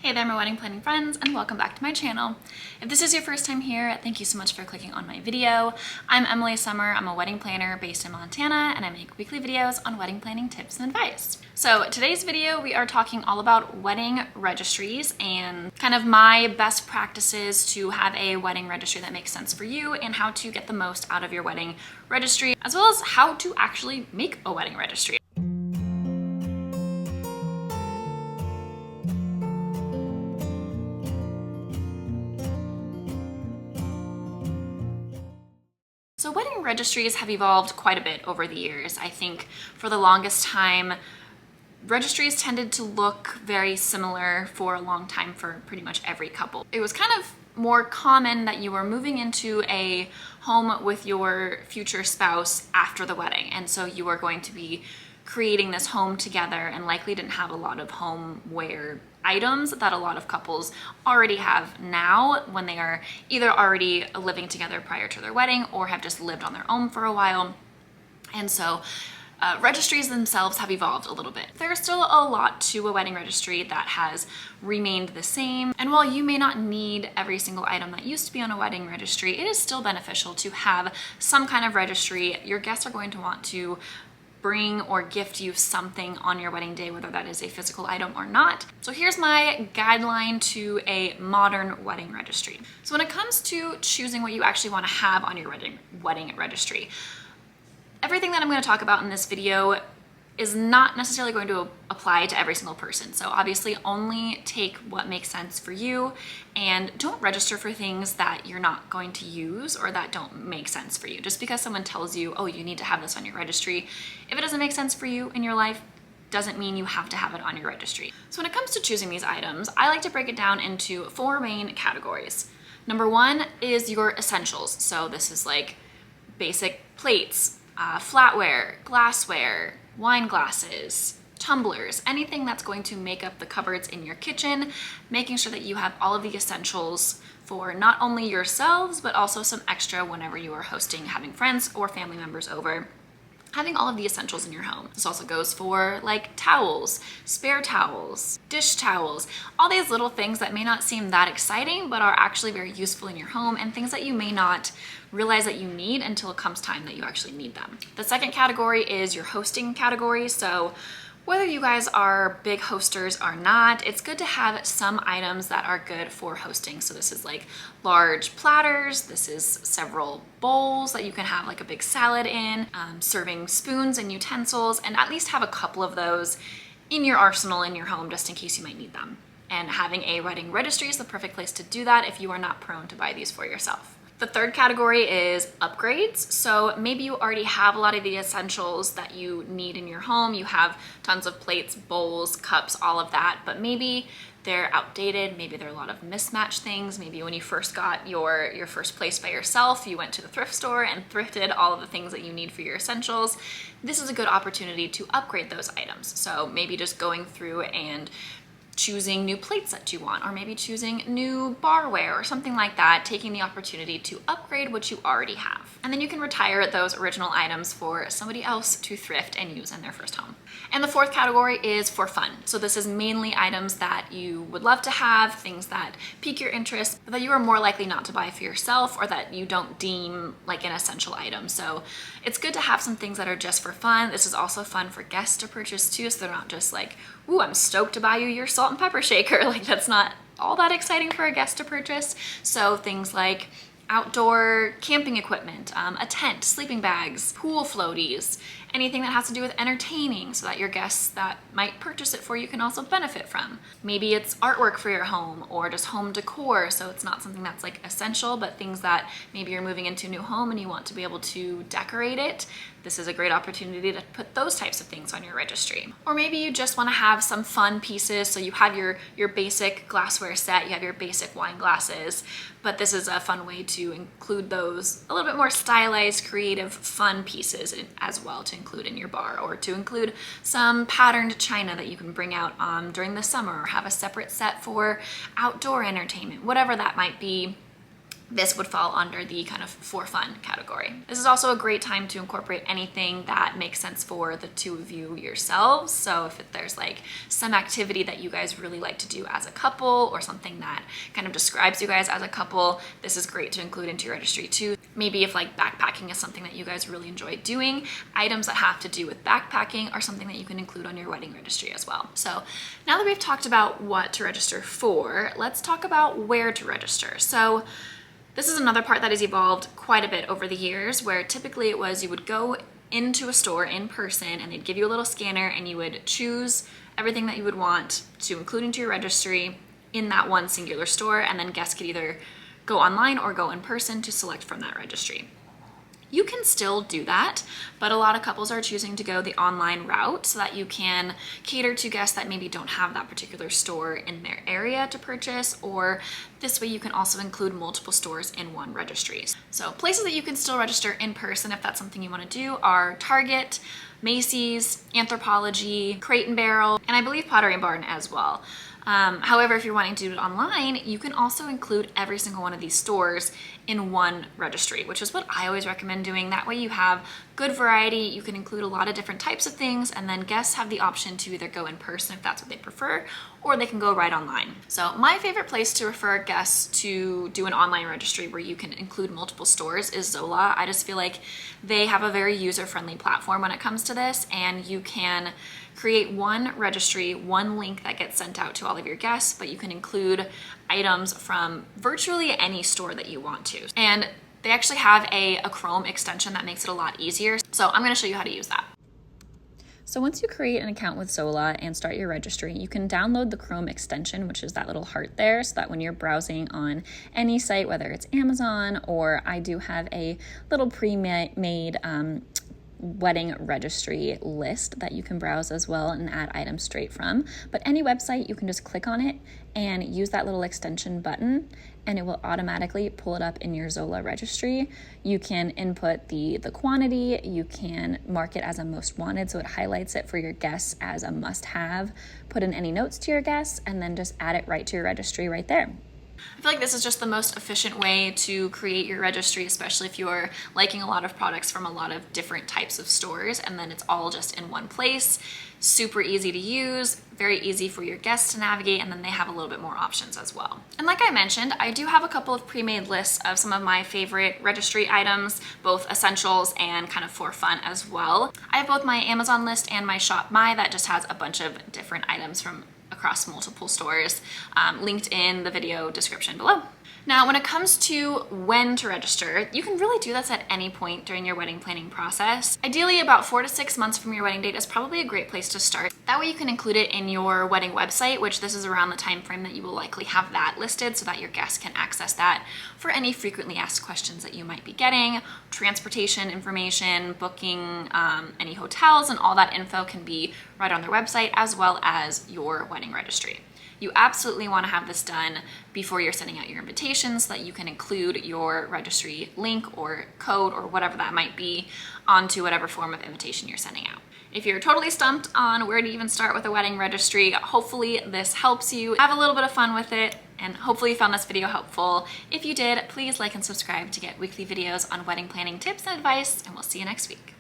Hey there, my wedding planning friends, and welcome back to my channel. If this is your first time here, thank you so much for clicking on my video. I'm Emily Summer. I'm a wedding planner based in Montana, and I make weekly videos on wedding planning tips and advice. So today's video, we are talking all about wedding registries and kind of my best practices to have a wedding registry that makes sense for you and how to get the most out of your wedding registry, as well as how to actually make a wedding registry. So wedding registries have evolved quite a bit over the years. I think for the longest time, registries tended to look very similar for a long time for pretty much every couple. It was kind of more common that you were moving into a home with your future spouse after the wedding. And so you were going to be creating this home together and likely didn't have a lot of homeware items that a lot of couples already have now when they are either already living together prior to their wedding or have just lived on their own for a while. And so registries themselves have evolved a little bit. There's still a lot to a wedding registry that has remained the same. And while you may not need every single item that used to be on a wedding registry, it is still beneficial to have some kind of registry. Your guests are going to want to bring or gift you something on your wedding day, whether that is a physical item or not. So here's my guideline to a modern wedding registry. So when it comes to choosing what you actually want to have on your wedding registry, everything that I'm going to talk about in this video is not necessarily going to apply to every single person. So obviously only take what makes sense for you and don't register for things that you're not going to use or that don't make sense for you. Just because someone tells you, oh, you need to have this on your registry, if it doesn't make sense for you in your life, doesn't mean you have to have it on your registry. So when it comes to choosing these items, I like to break it down into 4 main categories. Number 1 is your essentials. So this is like basic plates, flatware, glassware, wine glasses, tumblers, anything that's going to make up the cupboards in your kitchen, making sure that you have all of the essentials for not only yourselves, but also some extra whenever you are hosting, having friends or family members over. Having all of the essentials in your home. This also goes for like towels, spare towels, dish towels, all these little things that may not seem that exciting, but are actually very useful in your home and things that you may not realize that you need until it comes time that you actually need them. The second category is your hosting category. So whether you guys are big hosters or not, it's good to have some items that are good for hosting. So this is like large platters, this is several bowls that you can have like a big salad in, serving spoons and utensils, and at least have a couple of those in your arsenal in your home just in case you might need them. And having a wedding registry is the perfect place to do that if you are not prone to buy these for yourself. The third category is upgrades. So maybe you already have a lot of the essentials that you need in your home. You have tons of plates, bowls, cups, all of that, but maybe they're outdated. Maybe there are a lot of mismatched things. Maybe when you first got your first place by yourself, you went to the thrift store and thrifted all of the things that you need for your essentials. This is a good opportunity to upgrade those items. So maybe just going through and choosing new plates that you want, or maybe choosing new barware or something like that, taking the opportunity to upgrade what you already have. And then you can retire those original items for somebody else to thrift and use in their first home. And the fourth category is for fun. So this is mainly items that you would love to have, things that pique your interest, but that you are more likely not to buy for yourself or that you don't deem like an essential item. So it's good to have some things that are just for fun. This is also fun for guests to purchase too, so they're not just like, ooh, I'm stoked to buy you your salt and pepper shaker. Like that's not all that exciting for a guest to purchase. So things like outdoor camping equipment, a tent, sleeping bags, pool floaties, anything that has to do with entertaining so that your guests that might purchase it for you can also benefit from. Maybe it's artwork for your home or just home decor, so it's not something that's like essential, but things that maybe you're moving into a new home and you want to be able to decorate it. This is a great opportunity to put those types of things on your registry. Or maybe you just want to have some fun pieces, so you have your basic glassware set, you have your basic wine glasses, but this is a fun way to include those a little bit more stylized, creative, fun pieces as well to include in your bar, or to include some patterned china that you can bring out during the summer, or have a separate set for outdoor entertainment, whatever that might be. this would fall under the kind of for fun category. This is also a great time to incorporate anything that makes sense for the two of you yourselves. So if there's like some activity that you guys really like to do as a couple, or something that kind of describes you guys as a couple, this is great to include into your registry too. Maybe if like backpacking is something that you guys really enjoy doing, items that have to do with backpacking are something that you can include on your wedding registry as well. So now that we've talked about what to register for, let's talk about where to register. So this is another part that has evolved quite a bit over the years, where typically it was you would go into a store in person and they'd give you a little scanner and you would choose everything that you would want to include into your registry in that one singular store, and then guests could either go online or go in person to select from that registry. You can still do that, but a lot of couples are choosing to go the online route so that you can cater to guests that maybe don't have that particular store in their area to purchase, or this way you can also include multiple stores in one registry. So places that you can still register in person if that's something you want to do are Target, Macy's, Anthropologie, Crate and Barrel, and I believe Pottery Barn as well. However, if you're wanting to do it online, you can also include every single one of these stores in one registry, which is what I always recommend doing. That way you have good variety, you can include a lot of different types of things, and then guests have the option to either go in person if that's what they prefer, or they can go right online. So my favorite place to refer guests to do an online registry where you can include multiple stores is Zola. I just feel like they have a very user-friendly platform when it comes to this, and you can create one registry, one link that gets sent out to all of your guests, but you can include items from virtually any store that you want to. And they actually have a Chrome extension that makes it a lot easier. So I'm gonna show you how to use that. So once you create an account with Zola and start your registry, you can download the Chrome extension, which is that little heart there, so that when you're browsing on any site, whether it's Amazon, or I do have a little pre-made wedding registry list that you can browse as well and add items straight from. But any website, you can just click on it and use that little extension button, and it will automatically pull it up in your Zola registry. You can input the quantity, you can mark it as a most wanted, so it highlights it for your guests as a must-have, put in any notes to your guests, and then just add it right to your registry right there. I feel like this is just the most efficient way to create your registry, especially if you're liking a lot of products from a lot of different types of stores, and then it's all just in one place. Super easy to use, very easy for your guests to navigate, and then they have a little bit more options as well. And like I mentioned, I do have a couple of pre-made lists of some of my favorite registry items, both essentials and kind of for fun as well. I have both my Amazon list and my SHOPMY that just has a bunch of different items from across multiple stores, linked in the video description below. Now, when it comes to when to register, you can really do this at any point during your wedding planning process. Ideally, about 4 to 6 months from your wedding date is probably a great place to start. That way you can include it in your wedding website, which this is around the time frame that you will likely have that listed, so that your guests can access that for any frequently asked questions that you might be getting, transportation information, booking any hotels, and all that info can be right on their website, as well as your wedding registry. You absolutely want to have this done before you're sending out your invitations so that you can include your registry link or code or whatever that might be onto whatever form of invitation you're sending out. If you're totally stumped on where to even start with a wedding registry, hopefully this helps you. Have a little bit of fun with it, and hopefully you found this video helpful. If you did, please like and subscribe to get weekly videos on wedding planning tips and advice, and we'll see you next week.